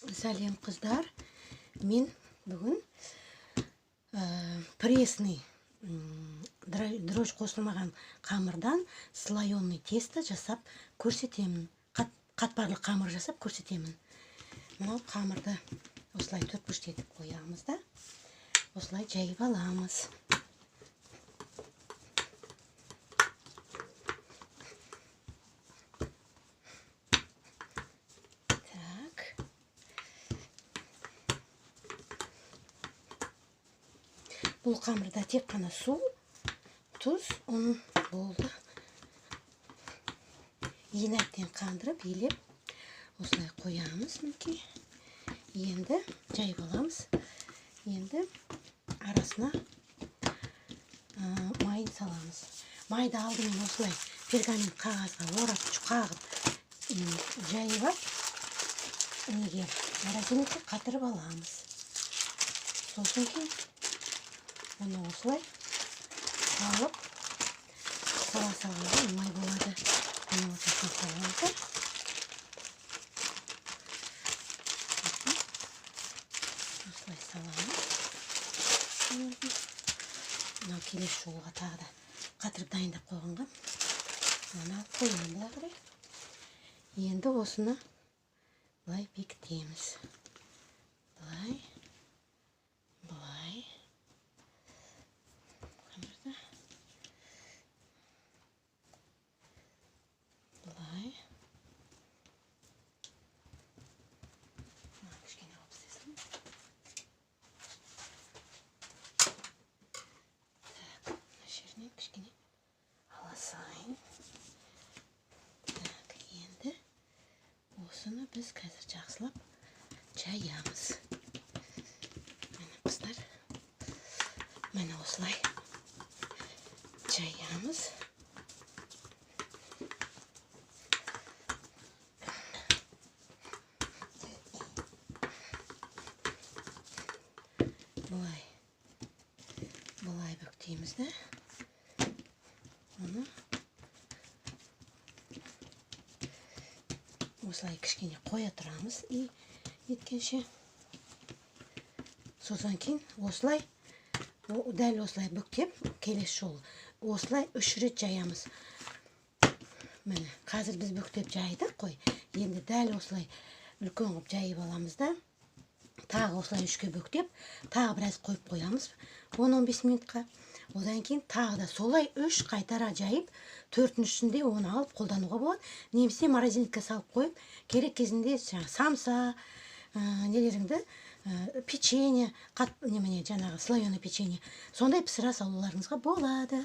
Сәлем қыздар, мен бүгін пресный дрожь қосылмаған қамырдан слоеный тесто жасап көрсетемін. Қатпарлы қамыр жасап көрсетемін. Мынау қамырды осылай төртбұрыштетіп қоямыз да, осылай жайып аламыз. Бұл қамырда тек қана су, тұз, ұн болды. Ені әбден қандырып, елеп, осылай қоямыз мінекей. Енді жайып аламыз. Енді арасына майын саламыз. Майды алдымен осылай пергамент қағазға орап, қағып, жайып алып, неге морозилькаға қатырып аламыз. Сосын кейін оны осылай алып, сала-салғанда май болады. Оны ортасына саламыз. Осылай саламыз. Мынау келесі жолға тағы да қатырып дайындап қойғанға оны алып қоямын бұлай қарай. Енді осыны былай бекітеміз. Былай. Кішкене аласайын. Енді осыны біз қазір жақсылап жаямыз. Міне қыздар, міне осылай жаямыз. Бұлай бүктейміз де. Оны осылай кішкене қоя тұрамыз еткенше. Содан кейін осылай, дәл осылай бүктеп, келесі жолы осылай 3 рет жаямыз. Міне, қазір біз бүктеп жайдық қой. Енді дәл осылай үлкен қылып жайып аламыз да. Тағы осылай 3-ке бүктеп, тағы біраз қойып қоямыз 10-15 минутқа. Одан кейін тағы да солай 3 қайтара жайып, 4-шінде оны алып қолдануға болады. Немесе морозилькаға салып қойып, керек кезінде самса, нелеріңді, печенье, жаңағы слоеный печенье, сондай пісіре салуларыңызға болады.